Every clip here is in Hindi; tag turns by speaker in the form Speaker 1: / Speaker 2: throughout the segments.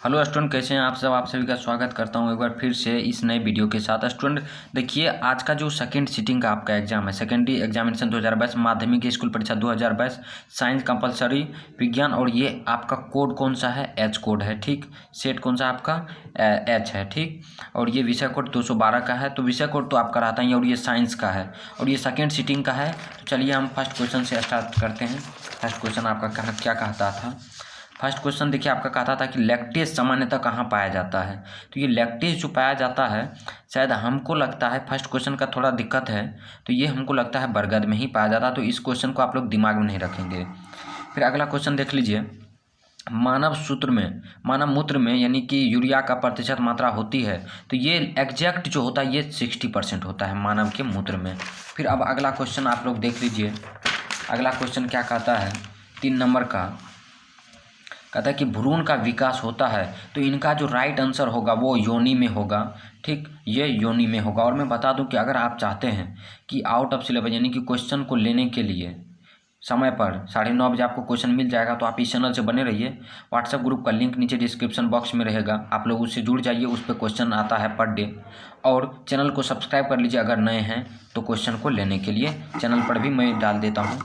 Speaker 1: हेलो स्टूडेंट, कैसे हैं आप सब। आप सभी का स्वागत करता हूं एक बार फिर से इस नए वीडियो के साथ। स्टूडेंट देखिए, आज का जो सेकंड सिटिंग का आपका एग्जाम है, सेकेंडरी एग्जामिनेशन 2022 माध्यमिक स्कूल परीक्षा 2022 साइंस कंपलसरी विज्ञान, और ये आपका कोड कौन सा है? एच कोड है। ठीक, सेट कौन सा आपका? एच है। ठीक, और ये विषय कोड 212 का है। तो विषय कोड तो आपका रहता ही है, और ये साइंस का है और ये सेकेंड सिटिंग का है। तो चलिए हम फर्स्ट क्वेश्चन से स्टार्ट करते हैं। फर्स्ट क्वेश्चन आपका क्या कहता था? फर्स्ट क्वेश्चन देखिए, आपका कहता था कि लैक्टेज सामान्यतः कहाँ पाया जाता है। तो ये लैक्टेज जो पाया जाता है, शायद हमको लगता है फर्स्ट क्वेश्चन का थोड़ा दिक्कत है, तो ये हमको लगता है बरगद में ही पाया जाता है। तो इस क्वेश्चन को आप लोग दिमाग में नहीं रखेंगे। फिर अगला क्वेश्चन देख लीजिए, मानव मूत्र में यानी कि यूरिया का प्रतिशत मात्रा होती है, तो ये एग्जैक्ट जो होता है ये 60% होता है मानव के मूत्र में। फिर अब अगला क्वेश्चन आप लोग देख लीजिए, अगला क्वेश्चन क्या कहता है? 3 नंबर का कहता है कि भ्रूण का विकास होता है, तो इनका जो राइट आंसर होगा वो योनि में होगा। ठीक, ये योनि में होगा। और मैं बता दूं कि अगर आप चाहते हैं कि आउट ऑफ सिलेबस यानी कि क्वेश्चन को लेने के लिए समय पर 9:30 बजे आपको क्वेश्चन मिल जाएगा, तो आप इस चैनल से बने रहिए। व्हाट्सएप ग्रुप का लिंक नीचे डिस्क्रिप्शन बॉक्स में रहेगा, आप लोग उससे जुड़ जाइए। उस पर क्वेश्चन आता है पर डे। और चैनल को सब्सक्राइब कर लीजिए अगर नए हैं, तो क्वेश्चन को लेने के लिए चैनल पर भी मैं डाल देता हूँ।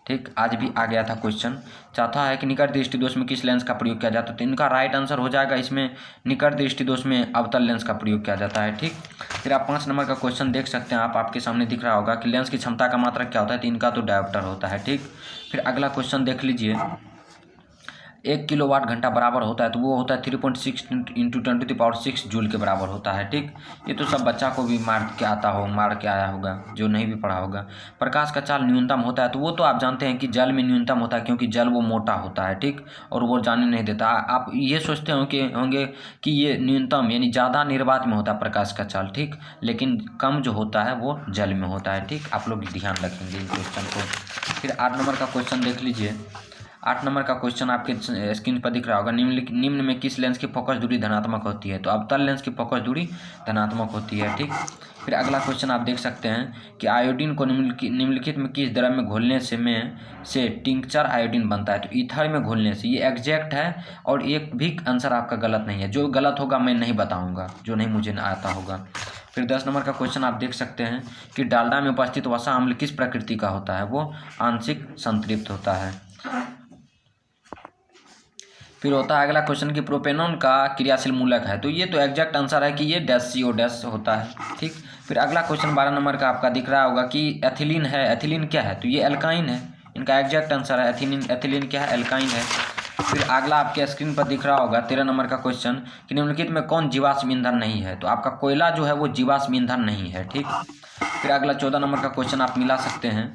Speaker 1: ठीक, आज भी आ गया था क्वेश्चन। चाहता है कि निकट दृष्टि दोष में किस लेंस का प्रयोग किया जाता है, तो इनका राइट आंसर हो जाएगा इसमें निकट दृष्टि दोष में अवतल लेंस का प्रयोग किया जाता है। ठीक, फिर आप 5 नंबर का क्वेश्चन देख सकते हैं, आपके सामने दिख रहा होगा कि लेंस की क्षमता का मात्रक क्या होता है, तो इनका तो डायोप्टर होता है। ठीक, फिर अगला क्वेश्चन देख लीजिए, 1 किलोवाट घंटा बराबर होता है, तो वो होता है 3.6 इंटू 10⁶ जूल के बराबर होता है। ठीक, ये तो सब बच्चा को भी मार के आया होगा, जो नहीं भी पढ़ा होगा। प्रकाश का चाल न्यूनतम होता है, तो वो तो आप जानते हैं कि जल में न्यूनतम होता है, क्योंकि जल वो मोटा होता है। ठीक, और वो जाने नहीं देता। आप ये सोचते होंगे कि ये न्यूनतम यानी ज़्यादा निर्वात में होता है प्रकाश का चाल। ठीक, लेकिन कम जो होता है वो जल में होता है। ठीक, आप लोग ध्यान रखेंगे इस क्वेश्चन को। फिर 8 नंबर का क्वेश्चन देख लीजिए। 8 नंबर का क्वेश्चन आपके स्क्रीन पर दिख रहा होगा, निम्न में किस लेंस की फोकस दूरी धनात्मक होती है, तो अवतल लेंस की फोकस दूरी धनात्मक होती है। ठीक, फिर अगला क्वेश्चन आप देख सकते हैं कि आयोडीन को निम्नलिखित में किस द्रव में घोलने से टिंक्चर आयोडीन बनता है, तो ईथर में घोलने से। ये एग्जैक्ट है और एक भी आंसर आपका गलत नहीं है। जो गलत होगा मैं नहीं बताऊँगा, जो नहीं मुझे आता होगा। फिर 10 नंबर का क्वेश्चन आप देख सकते हैं कि डालडा में उपस्थित वसा अम्ल किस प्रकृति का होता है, वो आंशिक संतृप्त होता है। फिर होता है अगला क्वेश्चन कि प्रोपेनॉन का क्रियाशील मूलक है, तो ये तो एग्जैक्ट आंसर है कि ये CO- होता है। ठीक, फिर अगला क्वेश्चन 12 नंबर का आपका दिख रहा होगा कि एथिलीन है, एथिलीन क्या है, तो ये एल्काइन है। इनका एग्जैक्ट आंसर है एथिलीन क्या है, एल्काइन है। फिर अगला आपके स्क्रीन पर दिख रहा होगा 13 नंबर का क्वेश्चन कि निम्नलिखित में कौन जीवाश्म ईंधन नहीं है, तो आपका कोयला जो है वो जीवाश्म ईंधन नहीं है। ठीक, फिर अगला 14 नंबर का क्वेश्चन आप मिला सकते हैं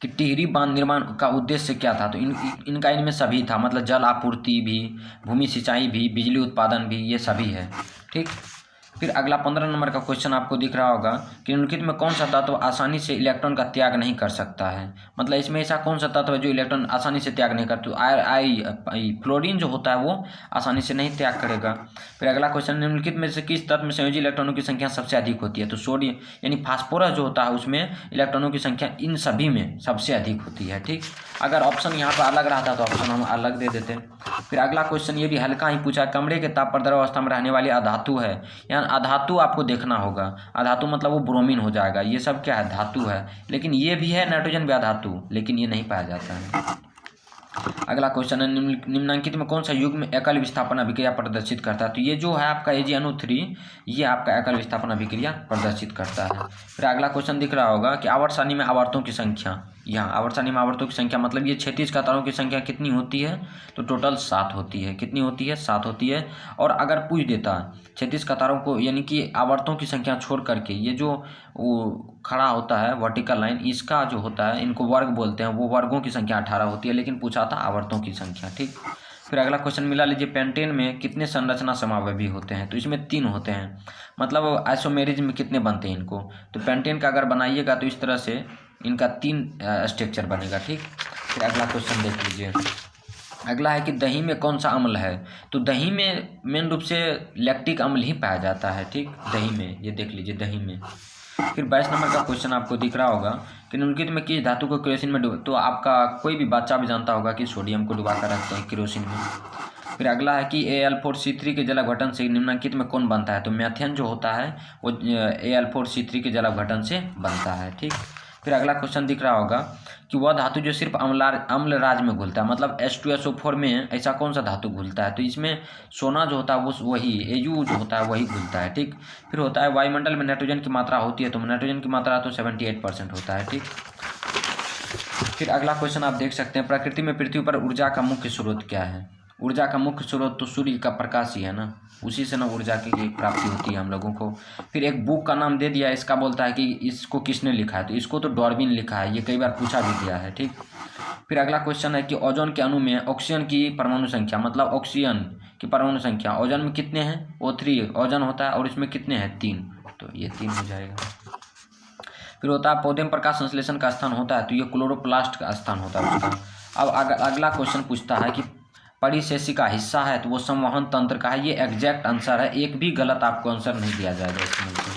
Speaker 1: कि टिहरी बांध निर्माण का उद्देश्य क्या था, तो इनका इनमें सभी था, मतलब जल आपूर्ति भी, भूमि सिंचाई भी, बिजली उत्पादन भी, ये सभी है। ठीक, फिर अगला 15 नंबर का क्वेश्चन आपको दिख रहा होगा कि निम्नलिखित में कौन सा तत्व आसानी से इलेक्ट्रॉन का त्याग नहीं कर सकता है, मतलब इसमें ऐसा कौन सा तत्व है जो इलेक्ट्रॉन आसानी से त्याग नहीं करता, तो फ्लोरीन जो होता है वो आसानी से नहीं त्याग करेगा। फिर अगला क्वेश्चन, निम्नलिखित में से किस तत्व में संयोजी इलेक्ट्रॉनों की संख्या सबसे अधिक होती है, तो सोडियम यानी फास्फोरस जो होता है उसमें इलेक्ट्रॉनों की संख्या इन सभी में सबसे अधिक होती है। ठीक, अगर ऑप्शन यहाँ पर अलग रहता तो ऑप्शन हम अलग दे देते। फिर अगला क्वेश्चन ये भी हल्का ही पूछा, कमरे के ताप पर द्रव अवस्था में रहने वाली अधातु है, यानी अधातु आपको देखना होगा। अधातु मतलब वो ब्रोमीन हो जाएगा। ये सब क्या है, धातु है, लेकिन ये भी है नाइट्रोजन भी अधातु, लेकिन ये नहीं पाया जाता है। अगला क्वेश्चन है, निम्नांकित में कौन सा युग्म एकल विस्थापन अभिक्रिया प्रदर्शित करता है, तो ये जो है आपका AgNO3, ये आपका एकल विस्थापन अभिक्रिया प्रदर्शित करता है। फिर अगला क्वेश्चन दिख रहा होगा कि आवर्त सारणी में आवर्तों की संख्या, यहाँ आवर्त सारणी में आवर्तों की संख्या मतलब ये क्षैतिज कतारों की संख्या कितनी होती है, तो टोटल 7 होती है। कितनी होती है, 7 होती है। और अगर पूछ देता क्षैतिज कतारों को यानी कि आवर्तों की संख्या छोड़ करके ये जो वो खड़ा होता है वर्टिकल लाइन, इसका जो होता है, इनको वर्ग बोलते हैं, वो वर्गों की संख्या 18 होती है, लेकिन पूछा था आवर्तों की संख्या। ठीक, फिर अगला क्वेश्चन मिला लीजिए, पेंटेन में कितने संरचना समावयवी होते हैं, तो इसमें 3 होते हैं, मतलब आइसोमेरिज में कितने बनते हैं इनको, तो पेंटेन का अगर बनाइएगा तो इस तरह से इनका 3 स्ट्रक्चर बनेगा। ठीक, फिर अगला क्वेश्चन देख लीजिए, अगला है कि दही में कौन सा अम्ल है, तो दही में मेन रूप से लैक्टिक अम्ल ही पाया जाता है। ठीक, दही में, ये देख लीजिए दही में। फिर 22 नंबर का क्वेश्चन आपको दिख रहा होगा कि निम्नलिखित में किस धातु को केरोसिन में डुबा, तो आपका कोई भी बच्चा भी जानता होगा कि सोडियम को डुबा कर रखते हैं केरोसिन में। फिर अगला है कि Al4C3 के जल अपघटन से निम्नलिखित में कौन बनता है? तो मैथेन जो होता है वो Al4C3 के जल अपघटन से बनता है। ठीक, फिर अगला क्वेश्चन दिख रहा होगा कि वह धातु जो सिर्फ अम्ल राज में घुलता है, मतलब H2SO4 में ऐसा कौन सा धातु घुलता है? तो इसमें सोना जो होता है वो वही Au जो होता है वही घुलता है। ठीक, फिर होता है वायुमंडल में नाइट्रोजन की मात्रा होती है, तो नाइट्रोजन की मात्रा तो 78% होता है। ठीक, फिर अगला क्वेश्चन आप देख सकते हैं, प्रकृति में पृथ्वी पर ऊर्जा का मुख्य स्रोत क्या है? ऊर्जा का मुख्य स्रोत तो सूर्य का प्रकाश ही है ना, उसी से ना ऊर्जा की प्राप्ति होती है हम लोगों को। फिर एक बुक का नाम दे दिया, इसका बोलता है कि इसको किसने लिखा है? तो इसको तो डार्विन लिखा है, ये कई बार पूछा भी गया है। ठीक, फिर अगला क्वेश्चन है कि ओजोन के अणु में ऑक्सीजन की परमाणु संख्या, मतलब ऑक्सीजन की परमाणु संख्या ओजोन में कितने हैं? O3 ओजोन होता है और इसमें कितने हैं? 3, तो ये 3 हो जाएगा। फिर होता है पौधे में प्रकाश संश्लेषण का स्थान होता है, तो ये क्लोरोप्लास्ट का स्थान होता है उसका। अब अगला क्वेश्चन पूछता है कि परिशेषी का हिस्सा है, तो वो संवहन तंत्र का है। ये एग्जैक्ट आंसर है, एक भी गलत आपको आंसर नहीं दिया जाएगा इसमें से।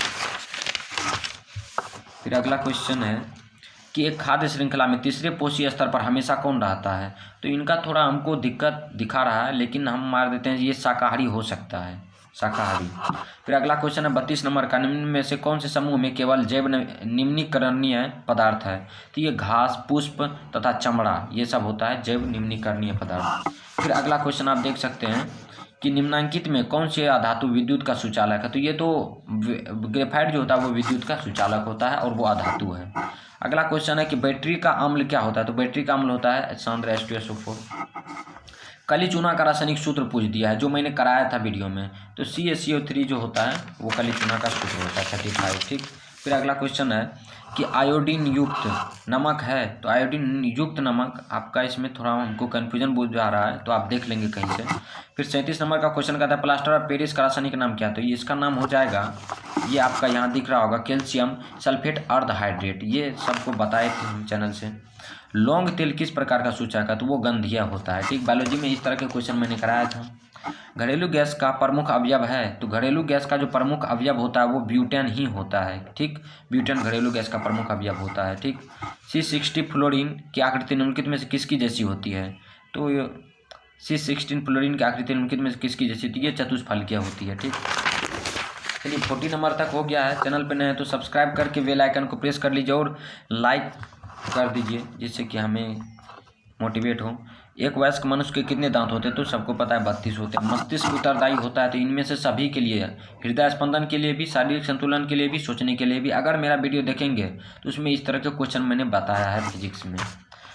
Speaker 1: फिर अगला क्वेश्चन है कि एक खाद्य श्रृंखला में तीसरे पोषी स्तर पर हमेशा कौन रहता है? तो इनका थोड़ा हमको दिक्कत दिखा रहा है, लेकिन हम मार देते हैं, ये शाकाहारी हो सकता है, शाकाहारी। फिर अगला क्वेश्चन है 32 नंबर का, निम्न में से कौन से समूह में केवल जैव निम्नीकरणीय पदार्थ है? तो ये घास, पुष्प तथा चमड़ा, ये सब होता है जैव निम्नीकरणीय पदार्थ। फिर अगला क्वेश्चन आप देख सकते हैं कि निम्नांकित में कौन से अधातु विद्युत का सुचालक है? तो ये तो ग्रेफाइट जो होता है वो विद्युत का सुचालक होता है और वो अधातु है। अगला क्वेश्चन है कि बैटरी का अम्ल क्या होता है? तो बैटरी का अम्ल होता है सांद्र H2SO4। कली चूना का रासायनिक सूत्र पूछ दिया है, जो मैंने कराया था वीडियो में, तो CaCO3 जो होता है वो कली चूना का सूत्र होता है 35। ठीक, फिर अगला क्वेश्चन है कि आयोडीन युक्त नमक है, तो आयोडीन युक्त नमक आपका इसमें थोड़ा हमको कन्फ्यूजन बुझा रहा है, तो आप देख लेंगे कहीं से। फिर 37 नंबर का क्वेश्चन कहता है प्लास्टर ऑफ पेरिस का रासायनिक नाम क्या है? तो ये इसका नाम हो जाएगा, ये आपका यहाँ दिख रहा होगा, कैल्शियम सल्फेट अर्ध हाइड्रेट। ये सबको बताए थे चैनल से। लौंग तेल किस प्रकार का सूचक है? तो वो गंधीय होता है। ठीक, बायोलॉजी में इस तरह के क्वेश्चन मैंने कराया था। घरेलू गैस का प्रमुख अवयव है, तो घरेलू गैस का जो प्रमुख अवयव होता है वो ब्यूटेन ही होता है। ठीक, ब्यूटेन घरेलू गैस का प्रमुख अवयव होता है। ठीक, C16 फ्लोरीन की आकृति निम्नलिखित में से किसकी जैसी होती है? तो C16 फ्लोरीन की आकृति निम्नलिखित में से किसकी जैसी होती है? ये चतुष्फलकीय होती है। ठीक, चलिए 40 नंबर तक हो गया है। चैनल पर नए हैं तो सब्सक्राइब करके बेल आइकन को प्रेस कर लीजिए और लाइक कर दीजिए, जिससे कि हमें मोटिवेट हो। एक वयस्क मनुष्य के कितने दांत होते हैं? तो सबको पता है 32 होते हैं। मस्तिष्क उत्तरदायी होता है, तो इनमें से सभी के लिए, हृदय स्पंदन के लिए भी, शारीरिक संतुलन के लिए भी, सोचने के लिए भी। अगर मेरा वीडियो देखेंगे तो उसमें इस तरह के क्वेश्चन मैंने बताया है फिजिक्स में।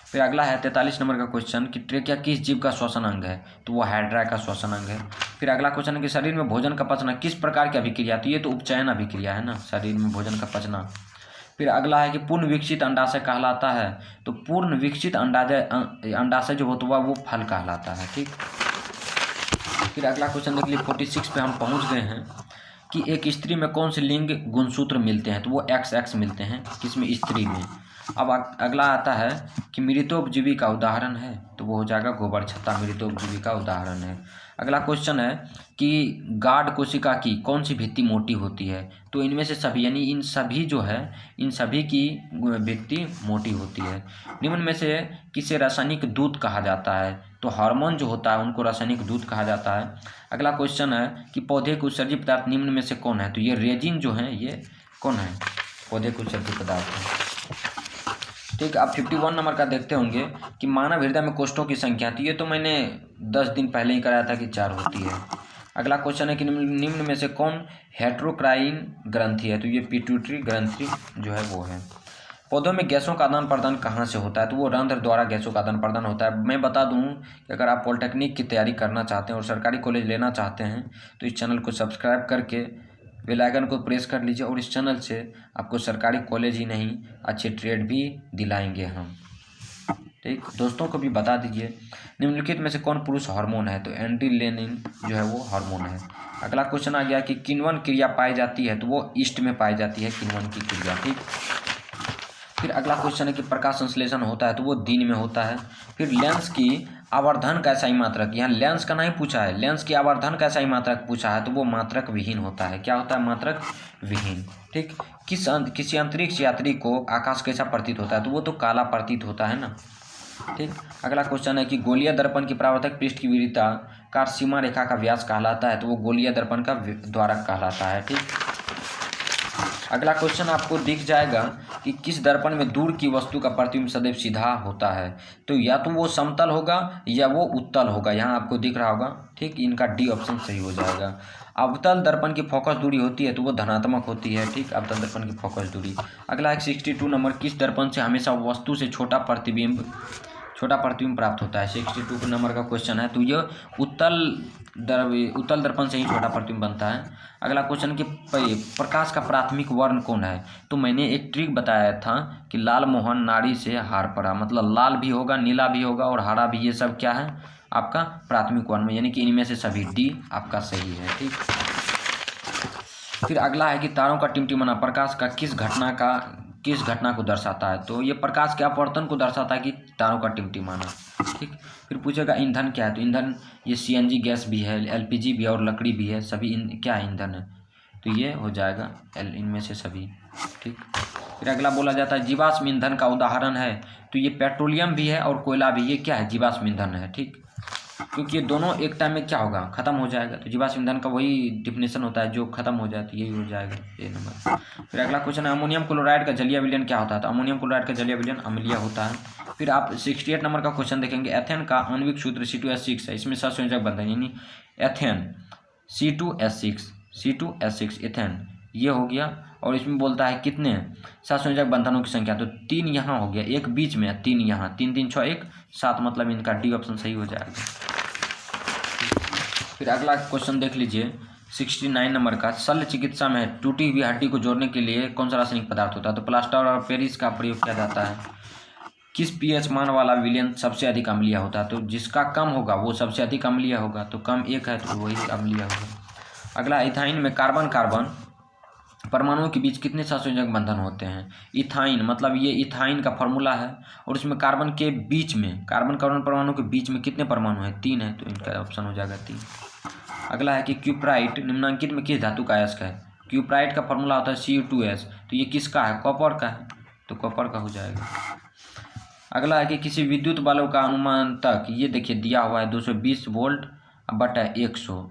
Speaker 1: फिर अगला है 43 नंबर का क्वेश्चन कि ट्रेकिया किस जीव का श्वसन अंग है? तो वो हाइड्रा का श्वसन अंग है। फिर अगला क्वेश्चन है कि शरीर में भोजन का पचना किस प्रकार की अभिक्रिया? तो ये तो उपचयन अभिक्रिया है ना, शरीर में भोजन का पचना। फिर अगला है कि पूर्ण विकसित अंडाशय कहलाता है, तो पूर्ण विकसित अंडाशय जो होता है वो फल कहलाता है। ठीक, फिर अगला क्वेश्चन देख लीजिए 46 पे हम पहुंच गए हैं कि एक स्त्री में कौन से लिंग गुणसूत्र मिलते हैं? तो वो XX मिलते हैं, किसमें? स्त्री में। अब अगला आता है कि मृतोपजीवी का उदाहरण है, तो वो हो जाएगा गोबर छत्ता, मृतोपजीवी का उदाहरण है। अगला क्वेश्चन है कि गाढ़ कोशिका की कौन सी भित्ति मोटी होती है? तो इनमें से सभी, यानी इन सभी जो है, इन सभी की भित्ति मोटी होती है। निम्न में से किसे रासायनिक दूत कहा जाता है? तो हार्मोन जो होता है उनको रासायनिक दूत कहा जाता है। अगला क्वेश्चन है कि पौधे के उत्सर्जित पदार्थ निम्न में से कौन है? तो ये रेजिन जो है, ये कौन है? पौधे के उत्सर्जित पदार्थ है। ठीक, आप 51 नंबर का देखते होंगे कि मानव हृदय में कोष्ठों की संख्या थी, ये तो मैंने 10 दिन पहले ही कराया था कि 4 होती है। अगला क्वेश्चन है कि निम्न में से कौन हेटेरोक्राइन ग्रंथि है? तो ये पिट्यूटरी ग्रंथि जो है वो है। पौधों में गैसों का आदान प्रदान कहाँ से होता है? तो वो रंध्र द्वारा गैसों का आदान प्रदान होता है। मैं बता दूं कि अगर आप पॉलिटेक्निक की तैयारी करना चाहते हैं और सरकारी कॉलेज लेना चाहते हैं तो इस चैनल को सब्सक्राइब करके बेल आइकन को प्रेस कर लीजिए, और इस चैनल से आपको सरकारी कॉलेज ही नहीं अच्छे ट्रेड भी दिलाएंगे हम। ठीक, दोस्तों को भी बता दीजिए निम्नलिखित में से कौन पुरुष हार्मोन है? तो एंड्रिलेनिन जो है वो हार्मोन है। अगला क्वेश्चन आ गया कि किण्वन क्रिया पाई जाती है, तो वो ईस्ट में पाई जाती है किण्वन की क्रिया। ठीक, फिर अगला क्वेश्चन है कि प्रकाश संश्लेषण होता है, तो वो दिन में होता है। फिर लेंस की आवर्धन का SI मात्रक, यहाँ लेंस का नहीं पूछा है, लेंस की आवर्धन का SI मात्रक पूछा है, तो वो मात्रक विहीन होता है। क्या होता है? मात्रक विहीन। ठीक, किसी अंतरिक्ष यात्री को आकाश कैसा प्रतीत होता है? तो वो तो काला प्रतीत होता है ना। ठीक, अगला क्वेश्चन है कि गोलीय दर्पण की परावर्तक पृष्ठ की विविधता कार सीमा रेखा का व्यास कहलाता है तो वो गोलीय दर्पण का द्वारक कहलाता है। ठीक, अगला क्वेश्चन आपको दिख जाएगा कि किस दर्पण में दूर की वस्तु का प्रतिबिंब सदैव सीधा होता है, तो या तो वो समतल होगा या वो उत्तल होगा, यहाँ आपको दिख रहा होगा। ठीक, इनका डी ऑप्शन सही हो जाएगा। अवतल दर्पण की फोकस दूरी होती है तो वो धनात्मक होती है। ठीक, अवतल दर्पण की फोकस दूरी। अगला एक 62 नंबर, किस दर्पण से हमेशा वस्तु से छोटा प्रतिबिंब प्राप्त होता है। 62 नंबर का क्वेश्चन है, तो यह उत्तल दर्पण से ही छोटा प्रतिबिंब बनता है। अगला क्वेश्चन कि प्रकाश का प्राथमिक वर्ण कौन है, तो मैंने एक ट्रिक बताया था कि लाल मोहन नाड़ी से हार पड़ा, मतलब लाल भी होगा, नीला भी होगा और हरा भी, ये सब क्या है आपका प्राथमिक वर्ण में, यानी कि इनमें से सभी डी आपका सही है। ठीक, फिर अगला है कि तारों का टिमटिमाना प्रकाश का किस घटना को दर्शाता है, तो ये प्रकाश के अपवर्तन को दर्शाता है कि तारों का टिमटिमाना। ठीक, फिर पूछेगा ईंधन क्या है, तो ईंधन ये सीएनजी गैस भी है, एलपीजी भी है और लकड़ी भी है, सभी क्या है ईंधन है, तो ये हो जाएगा इनमें से सभी। ठीक, फिर अगला बोला जाता है जीवाश्म ईंधन का उदाहरण है, तो ये पेट्रोलियम भी है और कोयला भी, ये क्या है जीवाश्म ईंधन है। ठीक, क्योंकि ये दोनों एक टाइम में क्या होगा खत्म हो जाएगा, तो जीवाश्म ईंधन का वही डिफिनेशन होता है जो खत्म हो जाए, तो यही हो जाएगा ये नंबर। फिर अगला क्वेश्चन है अमोनियम क्लोराइड का जलीय विलयन क्या होता है, तो अमोनियम क्लोराइड का जलीय विलयन अम्लीय होता है। फिर आप 68 नंबर का क्वेश्चन देखेंगे, एथेन का आणविक सूत्र C2H6 है, इसमें सहसंयोजक बंधन यानी एथेन C2H6 एथेन ये हो गया, और इसमें बोलता है कितने सहसंयोजक बंधनों की संख्या, तो 3 यहाँ हो गया, एक बीच में 3 यहाँ, 3 3 6 1 7, मतलब इनका डी ऑप्शन सही हो जाएगा। फिर अगला क्वेश्चन देख लीजिए 69 नंबर का, शल्य चिकित्सा में टूटी हुई हड्डी को जोड़ने के लिए कौन सा रासायनिक पदार्थ होता है, तो प्लास्टर और पेरिस का प्रयोग किया जाता है। किस पीएच मान वाला विलयन सबसे अधिक अम्लीय होता है, तो जिसका कम होगा वो सबसे अधिक अम्लीय होगा, तो कम 1 है तो वही अम्लीय होगा। अगला इथाइन में कार्बन परमाणुओं के बीच कितने सहसंयोजक बंधन होते हैं, इथाइन मतलब ये इथाइन का फॉर्मूला है, और इसमें कार्बन के बीच में कार्बन परमाणु के बीच में कितने परमाणु हैं, 3 है, तो इनका ऑप्शन हो जाएगा 3। अगला है कि क्यूप्राइट निम्नलिखित में किस धातु का अयस्क है, क्यूप्राइट का फॉर्मूला होता है Cu2S, तो ये किसका है कॉपर का है, तो कॉपर का हो जाएगा। अगला है कि किसी विद्युत बल्ब का अनुमान तक ये देखिए दिया हुआ है 220 वोल्ट बटा 100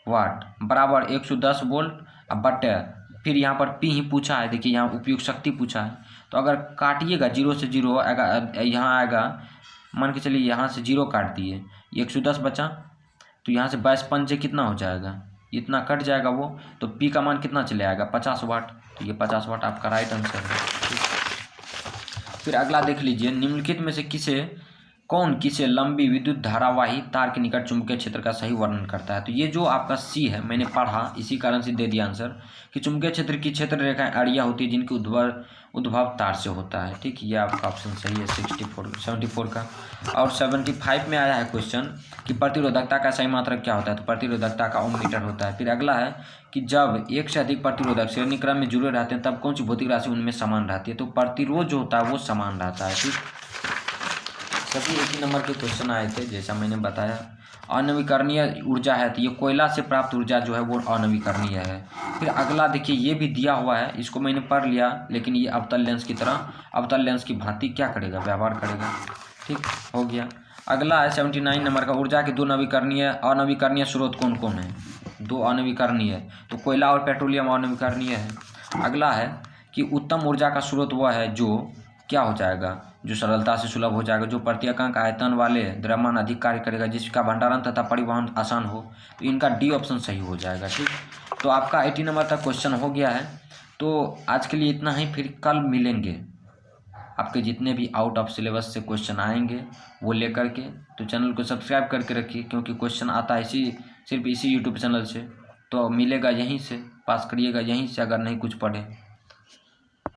Speaker 1: वाट बराबर 110 वोल्ट बटा, फिर यहाँ पर P ही पूछा है, देखिए यहाँ उपयुक्त शक्ति पूछा है, तो अगर काटिएगा 0 से 0 आएगा, यहाँ आएगा, मान के चलिए यहाँ से 0 काट दिए 110 बचा, तो यहाँ से 22 पंजे कितना हो जाएगा, इतना कट जाएगा वो, तो P का मान कितना चले आएगा 50 वाट, तो ये 50 वाट आपका राइट आंसर है। फिर अगला देख लीजिए निम्नलिखित में से किसे लंबी विद्युत धारावाही तार के निकट चुंबकीय क्षेत्र का सही वर्णन करता है, तो ये जो आपका सी है मैंने पढ़ा, इसी कारण से दे दिया आंसर कि चुंबकीय क्षेत्र की क्षेत्र रेखाएं अड़िया होती है जिनकी उद्भव तार से होता है। ठीक, ये आपका ऑप्शन सही है 74 का। और 75 में आया है क्वेश्चन कि प्रतिरोधकता का सही मात्रक क्या होता है, तो प्रतिरोधकता का ओम मीटर होता है। फिर अगला है कि जब एक से अधिक प्रतिरोधक श्रेणी क्रम में जुड़े रहते हैं तब कौन सी भौतिक राशि उनमें समान रहती है, तो प्रतिरोध जो होता है वो समान रहता है। ठीक, सभी एक ही नंबर के क्वेश्चन आए थे जैसा मैंने बताया। अनवीकरणीय ऊर्जा है, तो ये कोयला से प्राप्त ऊर्जा जो है वो अनवीकरणीय है। फिर अगला देखिए ये भी दिया हुआ है, इसको मैंने पढ़ लिया, लेकिन ये अवतल लेंस की तरह अवतल लेंस की भांति क्या करेगा, व्यवहार करेगा। ठीक हो गया। अगला है 79 नंबर का, ऊर्जा के 2 अनवीकरणीय स्रोत कौन कौन है, 2 अनवीकरणीय, तो कोयला और पेट्रोलियम अनवीकरणीय है। अगला है कि उत्तम ऊर्जा का स्रोत वह है जो क्या हो जाएगा, जो सरलता से सुलभ हो जाएगा, जो प्रति एकांक आयतन वाले द्रव्यमान अधिक कार्य करेगा, जिसका भंडारण तथा परिवहन आसान हो, तो इनका डी ऑप्शन सही हो जाएगा। ठीक, तो आपका 80 नंबर तक क्वेश्चन हो गया है। तो आज के लिए इतना ही, फिर कल मिलेंगे आपके जितने भी आउट ऑफ सिलेबस से क्वेश्चन आएंगे वो लेकर के, तो चैनल को सब्सक्राइब करके रखिए, क्योंकि क्वेश्चन आता है सिर्फ इसी यूट्यूब चैनल से, तो मिलेगा यहीं से, पास करिएगा यहीं से अगर नहीं कुछ पढ़े।